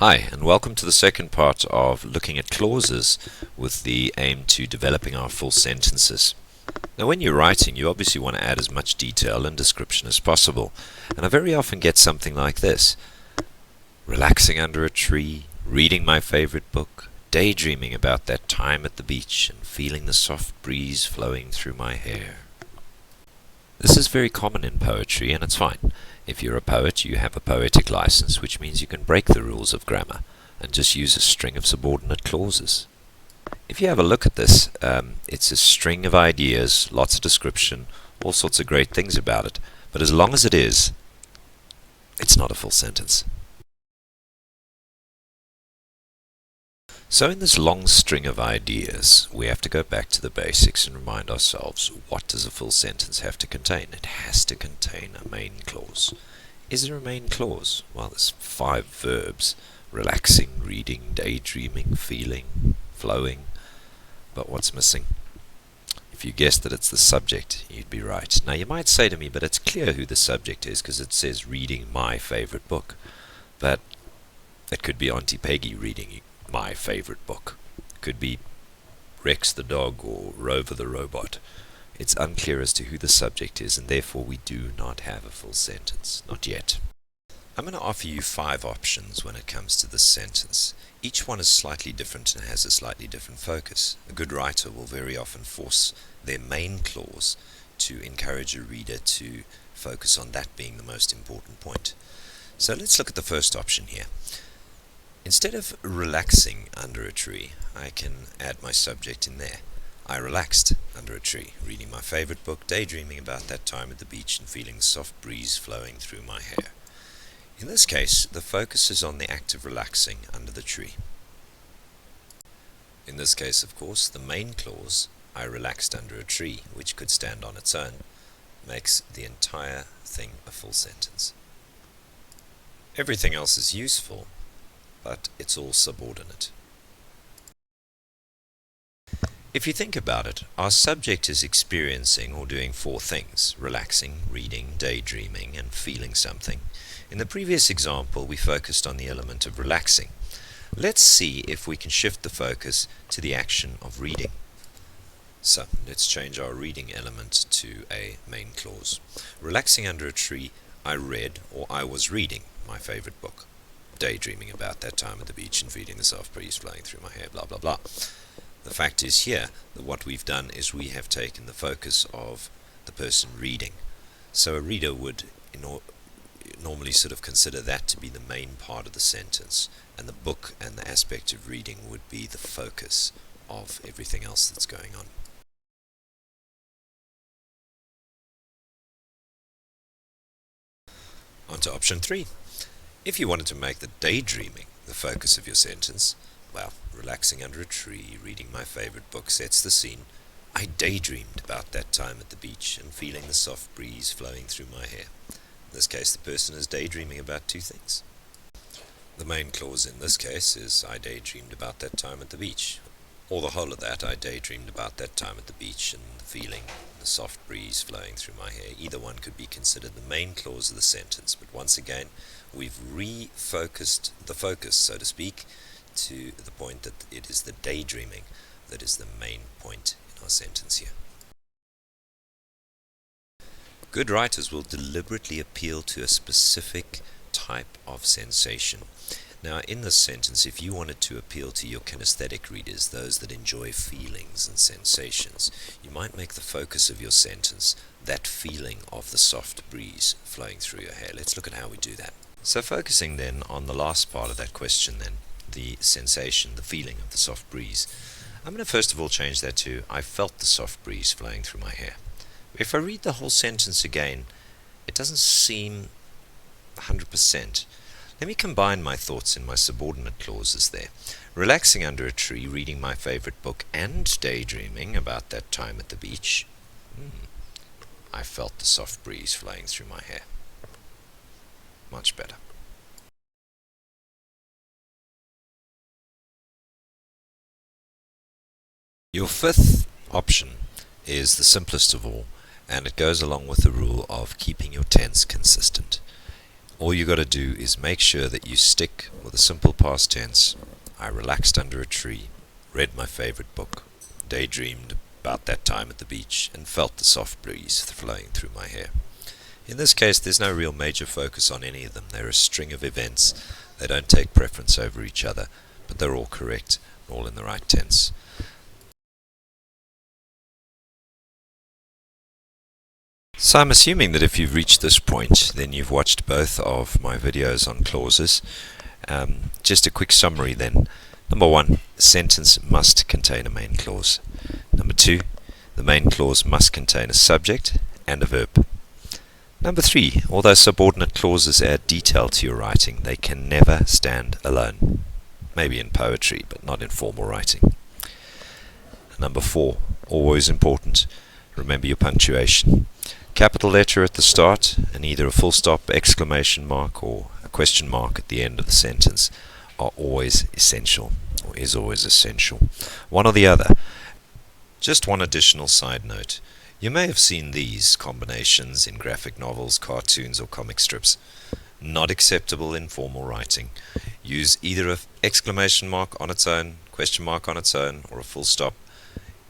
Hi, and welcome to the second part of looking at clauses with the aim to developing our full sentences. Now, when you're writing, you obviously want to add as much detail and description as possible, and I very often get something like this: relaxing under a tree, reading my favorite book, daydreaming about that time at the beach, and feeling the soft breeze flowing through my hair. This is very common in poetry, and it's fine. If you're a poet, you have a poetic license, which means you can break the rules of grammar and just use a string of subordinate clauses. If you have a look at this, it's a string of ideas, lots of description, all sorts of great things about it. But as long as it is, it's not a full sentence. So in this long string of ideas, we have to go back to the basics and remind ourselves, what does a full sentence have to contain? It has to contain a main clause. Is there a main clause? Well, there's 5 verbs: relaxing, reading, daydreaming, feeling, flowing. But what's missing? If you guessed that it's the subject, you'd be right. Now you might say to me, but it's clear who the subject is because it says reading my favorite book. But it could be Auntie Peggy reading my favorite book. Could be Rex the dog or Rover the robot. It's unclear as to who the subject is, and therefore we do not have a full sentence. Not yet. I'm going to offer you 5 options when it comes to this sentence. Each one is slightly different and has a slightly different focus. A good writer will very often force their main clause to encourage a reader to focus on that being the most important point. So let's look at the first option here. Instead of relaxing under a tree, I can add my subject in there. I relaxed under a tree, reading my favorite book, daydreaming about that time at the beach, and feeling the soft breeze flowing through my hair. In this case, the focus is on the act of relaxing under the tree. In this case, of course, the main clause, I relaxed under a tree, which could stand on its own, makes the entire thing a full sentence. Everything else is useful, but it's all subordinate. If you think about it, our subject is experiencing or doing 4 things: relaxing, reading, daydreaming, and feeling something. In the previous example, we focused on the element of relaxing. Let's see if we can shift the focus to the action of reading. So, let's change our reading element to a main clause. Relaxing under a tree, I read, or I was reading, my favorite book. Daydreaming about that time at the beach and feeling the soft breeze flowing through my hair, blah blah blah. The fact is here that what we've done is we have taken the focus of the person reading. So a reader would normally sort of consider that to be the main part of the sentence, and the book and the aspect of reading would be the focus of everything else that's going on. On to option 3. If you wanted to make the daydreaming the focus of your sentence, well, relaxing under a tree, reading my favorite book sets the scene. I daydreamed about that time at the beach and feeling the soft breeze flowing through my hair. In this case, the person is daydreaming about 2 things. The main clause in this case is I daydreamed about that time at the beach. Or the whole of that, I daydreamed about that time at the beach and the feeling the soft breeze flowing through my hair. Either one could be considered the main clause of the sentence, but once again, we've refocused the focus, so to speak, to the point that it is the daydreaming that is the main point in our sentence here. Good writers will deliberately appeal to a specific type of sensation. Now, in this sentence, if you wanted to appeal to your kinesthetic readers, those that enjoy feelings and sensations, you might make the focus of your sentence that feeling of the soft breeze flowing through your hair. Let's look at how we do that. So focusing then on the last part of that question then, the sensation, the feeling of the soft breeze, I'm going to first of all change that to I felt the soft breeze flowing through my hair. If I read the whole sentence again, it doesn't seem 100%. Let me combine my thoughts in my subordinate clauses there. Relaxing under a tree, reading my favorite book, and daydreaming about that time at the beach. I felt the soft breeze flowing through my hair. Much better. Your 5th option is the simplest of all, and it goes along with the rule of keeping your tense consistent. All you got to do is make sure that you stick with a simple past tense. I relaxed under a tree, read my favorite book, daydreamed about that time at the beach, and felt the soft breeze flowing through my hair. In this case, there's no real major focus on any of them. They're a string of events. They don't take preference over each other, but they're all correct, all in the right tense. So I'm assuming that if you've reached this point, then you've watched both of my videos on clauses. Just a quick summary then. Number one, a sentence must contain a main clause. Number two, the main clause must contain a subject and a verb. Number three, although subordinate clauses add detail to your writing, they can never stand alone. Maybe in poetry, but not in formal writing. Number four, always important, remember your punctuation. Capital letter at the start and either a full stop, exclamation mark or a question mark at the end of the sentence are always essential, or is always essential. One or the other. Just one additional side note. You may have seen these combinations in graphic novels, cartoons or comic strips. Not acceptable in formal writing. Use either an exclamation mark on its own, question mark on its own, or a full stop.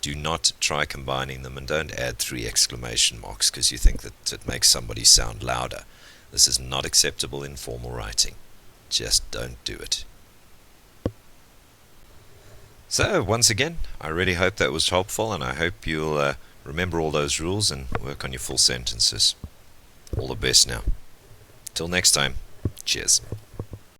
Do not try combining them, and don't add 3 exclamation marks because you think that it makes somebody sound louder. This is not acceptable in formal writing. Just don't do it. So, once again, I really hope that was helpful, and I hope you'll remember all those rules and work on your full sentences. All the best now. Till next time, cheers.